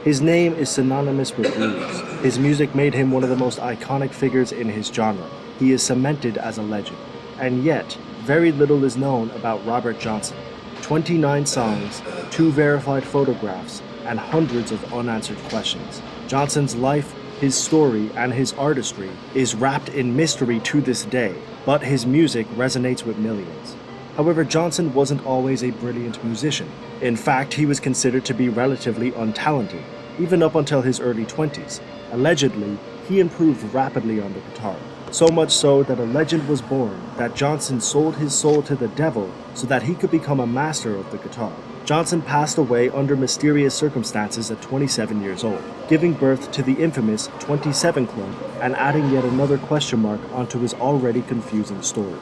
His name is synonymous with blues. His music made him one of the most iconic figures in his genre. He is cemented as a legend. And yet, very little is known about Robert Johnson. 29 songs, 2 verified photographs, and hundreds of unanswered questions. Johnson's life, his story, and his artistry is wrapped in mystery to this day, but his music resonates with millions. However, Johnson wasn't always a brilliant musician. In fact, he was considered to be relatively untalented, even up until his early 20s. Allegedly, he improved rapidly on the guitar, so much so that a legend was born that Johnson sold his soul to the devil so that he could become a master of the guitar. Johnson passed away under mysterious circumstances at 27 years old, giving birth to the infamous 27 Club and adding yet another question mark onto his already confusing story.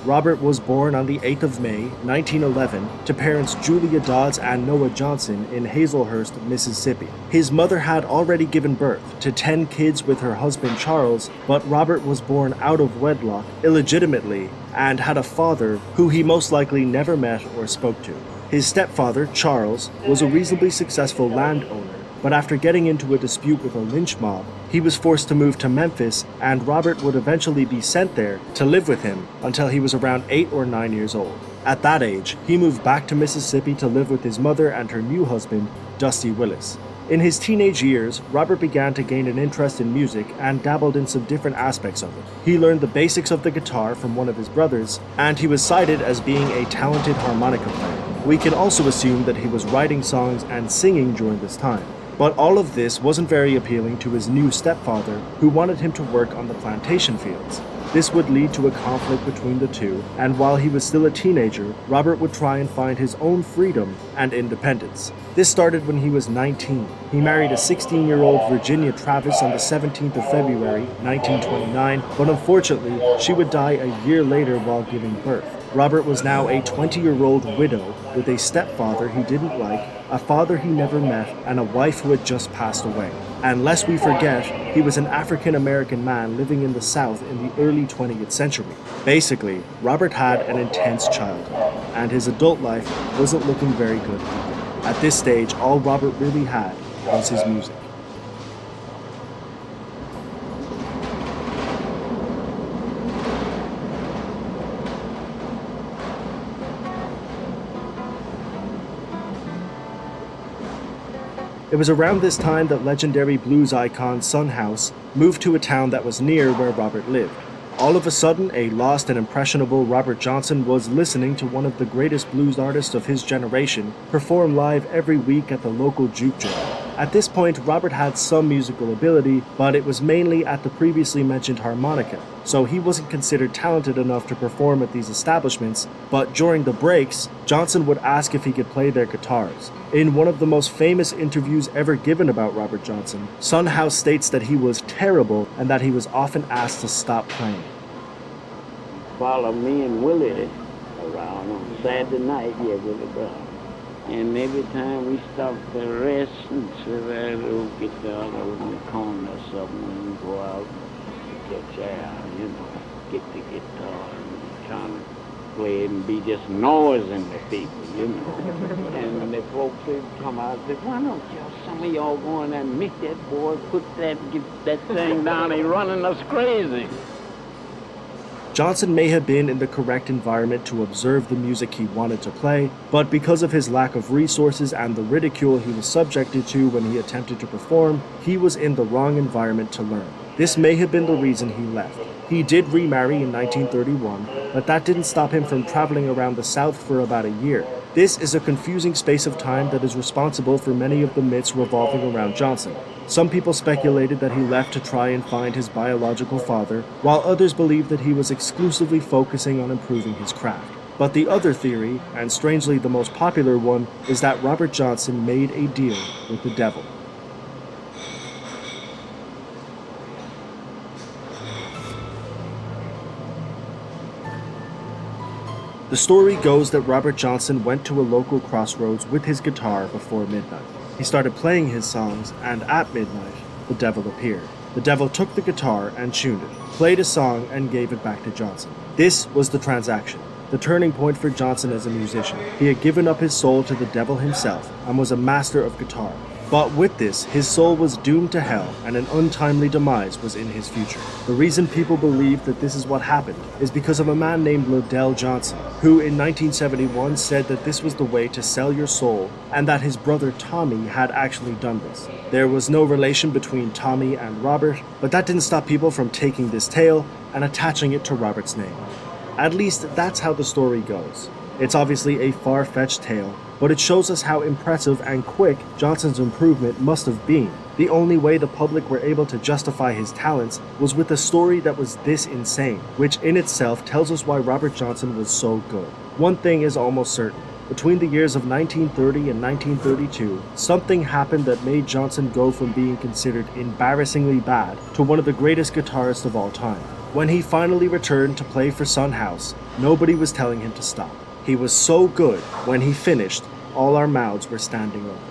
Robert was born on the 8th of May, 1911, to parents Julia Dodds and Noah Johnson in Hazelhurst, Mississippi. His mother had already given birth to 10 kids with her husband Charles, but Robert was born out of wedlock, illegitimately, and had a father who he most likely never met or spoke to. His stepfather, Charles, was a reasonably successful landowner, but after getting into a dispute with a lynch mob, he was forced to move to Memphis, and Robert would eventually be sent there to live with him until he was around 8 or 9 years old. At that age, he moved back to Mississippi to live with his mother and her new husband, Dusty Willis. In his teenage years, Robert began to gain an interest in music and dabbled in some different aspects of it. He learned the basics of the guitar from one of his brothers, and he was cited as being a talented harmonica player. We can also assume that he was writing songs and singing during this time. But all of this wasn't very appealing to his new stepfather, who wanted him to work on the plantation fields. This would lead to a conflict between the two, and while he was still a teenager, Robert would try and find his own freedom and independence. This started when he was 19. He married a 16-year-old Virginia Travis on the 17th of February, 1929, but unfortunately, she would die a year later while giving birth. Robert was now a 20-year-old widow with a stepfather he didn't like, a father he never met, and a wife who had just passed away. And lest we forget, he was an African-American man living in the South in the early 20th century. Basically, Robert had an intense childhood, and his adult life wasn't looking very good either. At this stage, all Robert really had was his music. It was around this time that legendary blues icon Son House moved to a town that was near where Robert lived. All of a sudden, a lost and impressionable Robert Johnson was listening to one of the greatest blues artists of his generation perform live every week at the local juke joint. At this point, Robert had some musical ability, but it was mainly at the previously mentioned harmonica, so he wasn't considered talented enough to perform at these establishments, but during the breaks, Johnson would ask if he could play their guitars. In one of the most famous interviews ever given about Robert Johnson, Son House states that he was terrible and that he was often asked to stop playing. Follow me and Willie around on Saturday night, yeah, Willie Brown. And every time we stop to rest and sit there, we'll get down over in the corner or something and go out and catch air, get the guitar and trying to play it and be just noising the people, And when the folks would come out and say, why don't some of y'all go in there and meet that boy, get that thing down, he's running us crazy. Johnson may have been in the correct environment to observe the music he wanted to play, but because of his lack of resources and the ridicule he was subjected to when he attempted to perform, he was in the wrong environment to learn. This may have been the reason he left. He did remarry in 1931, but that didn't stop him from traveling around the South for about a year. This is a confusing space of time that is responsible for many of the myths revolving around Johnson. Some people speculated that he left to try and find his biological father, while others believed that he was exclusively focusing on improving his craft. But the other theory, and strangely the most popular one, is that Robert Johnson made a deal with the devil. The story goes that Robert Johnson went to a local crossroads with his guitar before midnight. He started playing his songs, and at midnight, the devil appeared. The devil took the guitar and tuned it, played a song, and gave it back to Johnson. This was the transaction. the turning point for Johnson as a musician. He had given up his soul to the devil himself and was a master of guitar. But with this, his soul was doomed to hell and an untimely demise was in his future. The reason people believe that this is what happened is because of a man named Liddell Johnson, who in 1971 said that this was the way to sell your soul and that his brother Tommy had actually done this. There was no relation between Tommy and Robert, but that didn't stop people from taking this tale and attaching it to Robert's name. At least that's how the story goes. It's obviously a far-fetched tale, but it shows us how impressive and quick Johnson's improvement must have been. The only way the public were able to justify his talents was with a story that was this insane, which in itself tells us why Robert Johnson was so good. One thing is almost certain. Between the years of 1930 and 1932, something happened that made Johnson go from being considered embarrassingly bad to one of the greatest guitarists of all time. When he finally returned to play for Son House, nobody was telling him to stop. He was so good, when he finished, all our mouths were standing open.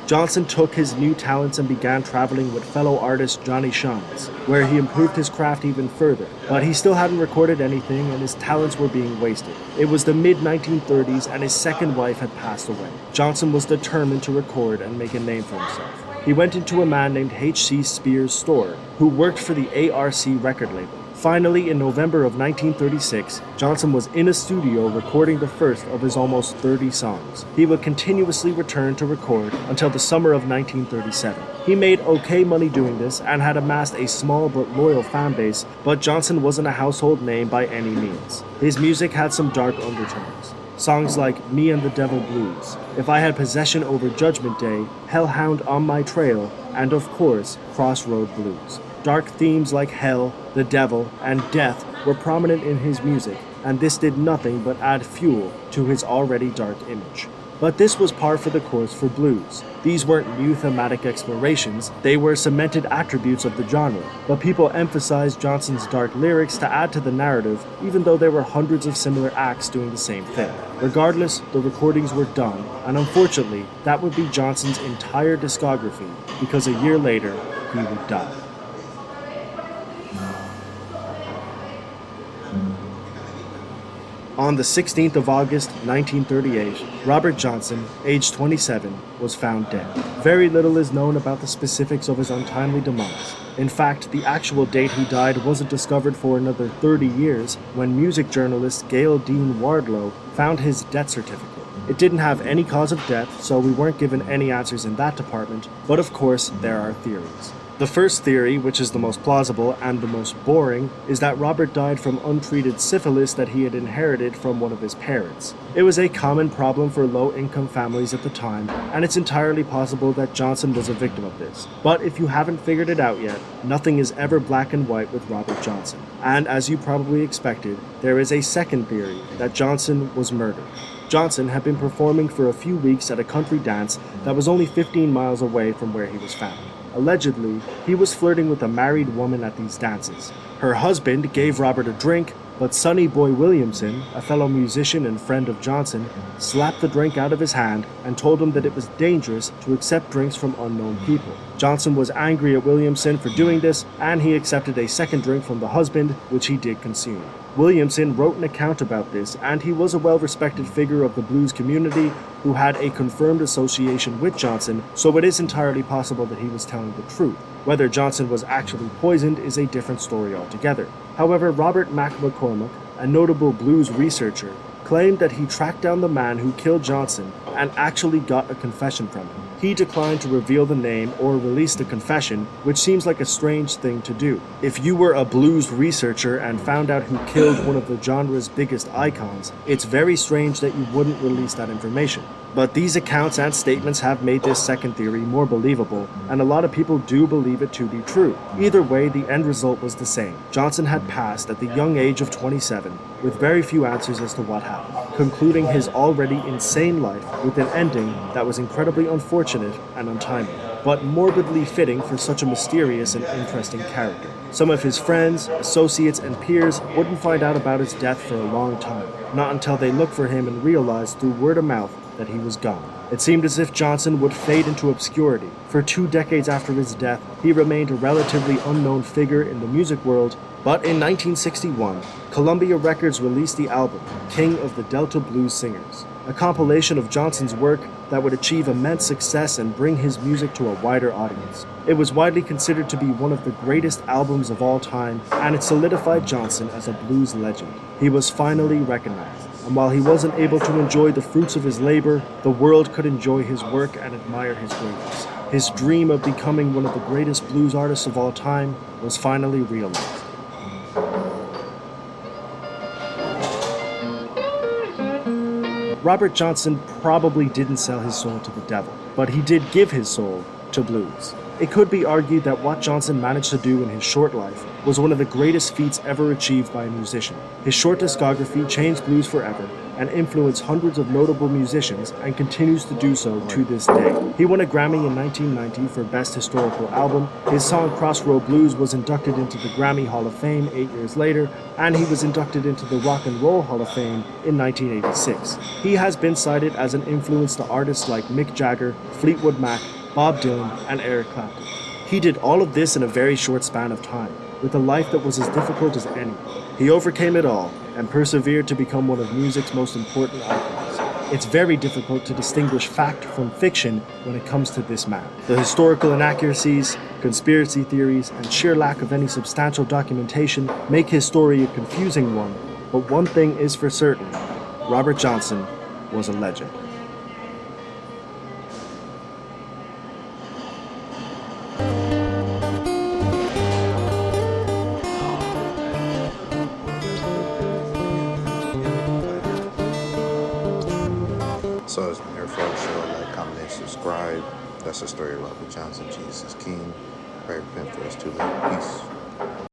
Johnson took his new talents and began traveling with fellow artist Johnny Shines, where he improved his craft even further, but he still hadn't recorded anything and his talents were being wasted. It was the mid-1930s and his second wife had passed away. Johnson was determined to record and make a name for himself. He went into a man named H.C. Spears' store, who worked for the ARC record label. Finally, in November of 1936, Johnson was in a studio recording the first of his almost 30 songs. He would continuously return to record until the summer of 1937. He made okay money doing this and had amassed a small but loyal fan base, but Johnson wasn't a household name by any means. His music had some dark undertones. Songs like Me and the Devil Blues, If I Had Possession Over Judgment Day, Hellhound on My Trail, and of course, Crossroad Blues. Dark themes like hell, the devil, and death were prominent in his music, and this did nothing but add fuel to his already dark image. But this was par for the course for blues. These weren't new thematic explorations, they were cemented attributes of the genre, but people emphasized Johnson's dark lyrics to add to the narrative, even though there were hundreds of similar acts doing the same thing. Regardless, the recordings were done, and unfortunately, that would be Johnson's entire discography, because a year later, he would die. On the 16th of August, 1938, Robert Johnson, aged 27, was found dead. Very little is known about the specifics of his untimely demise. In fact, the actual date he died wasn't discovered for another 30 years when music journalist Gail Dean Wardlow found his death certificate. It didn't have any cause of death, so we weren't given any answers in that department, but of course, there are theories. The first theory, which is the most plausible and the most boring, is that Robert died from untreated syphilis that he had inherited from one of his parents. It was a common problem for low-income families at the time, and it's entirely possible that Johnson was a victim of this. But if you haven't figured it out yet, nothing is ever black and white with Robert Johnson. And as you probably expected, there is a second theory, that Johnson was murdered. Johnson had been performing for a few weeks at a country dance that was only 15 miles away from where he was found. Allegedly, he was flirting with a married woman at these dances. Her husband gave Robert a drink, but Sonny Boy Williamson, a fellow musician and friend of Johnson, slapped the drink out of his hand and told him that it was dangerous to accept drinks from unknown people. Johnson was angry at Williamson for doing this, and he accepted a second drink from the husband, which he did consume. Williamson wrote an account about this, and he was a well-respected figure of the blues community who had a confirmed association with Johnson, so it is entirely possible that he was telling the truth. Whether Johnson was actually poisoned is a different story altogether. However, Robert Mac McCormack, a notable blues researcher, claimed that he tracked down the man who killed Johnson and actually got a confession from him. He declined to reveal the name or release the confession, which seems like a strange thing to do. If you were a blues researcher and found out who killed one of the genre's biggest icons, it's very strange that you wouldn't release that information. But these accounts and statements have made this second theory more believable, and a lot of people do believe it to be true. Either way, the end result was the same. Johnson had passed at the young age of 27, with very few answers as to what happened, concluding his already insane life with an ending that was incredibly unfortunate and untimely, but morbidly fitting for such a mysterious and interesting character. Some of his friends, associates, and peers wouldn't find out about his death for a long time, not until they looked for him and realized through word of mouth that he was gone. It seemed as if Johnson would fade into obscurity. For 2 decades after his death, he remained a relatively unknown figure in the music world, but in 1961, Columbia Records released the album King of the Delta Blues Singers, a compilation of Johnson's work that would achieve immense success and bring his music to a wider audience. It was widely considered to be one of the greatest albums of all time, and it solidified Johnson as a blues legend. He was finally recognized, and while he wasn't able to enjoy the fruits of his labor, the world could enjoy his work and admire his greatness. His dream of becoming one of the greatest blues artists of all time was finally realized. Robert Johnson probably didn't sell his soul to the devil, but he did give his soul to blues. It could be argued that what Johnson managed to do in his short life was one of the greatest feats ever achieved by a musician. His short discography changed blues forever and influenced hundreds of notable musicians and continues to do so to this day. He won a Grammy in 1990 for Best Historical Album. His song Crossroad Blues was inducted into the Grammy Hall of Fame 8 years later, and he was inducted into the Rock and Roll Hall of Fame in 1986. He has been cited as an influence to artists like Mick Jagger, Fleetwood Mac, Bob Dylan, and Eric Clapton. He did all of this in a very short span of time, with a life that was as difficult as any. He overcame it all and persevered to become one of music's most important icons. It's very difficult to distinguish fact from fiction when it comes to this man. The historical inaccuracies, conspiracy theories, and sheer lack of any substantial documentation make his story a confusing one, but one thing is for certain: Robert Johnson was a legend. So it's been here for the show. Like, comment, and subscribe. That's the story of Robert Johnson. Jesus is King. Barry Penn for us too late. Peace.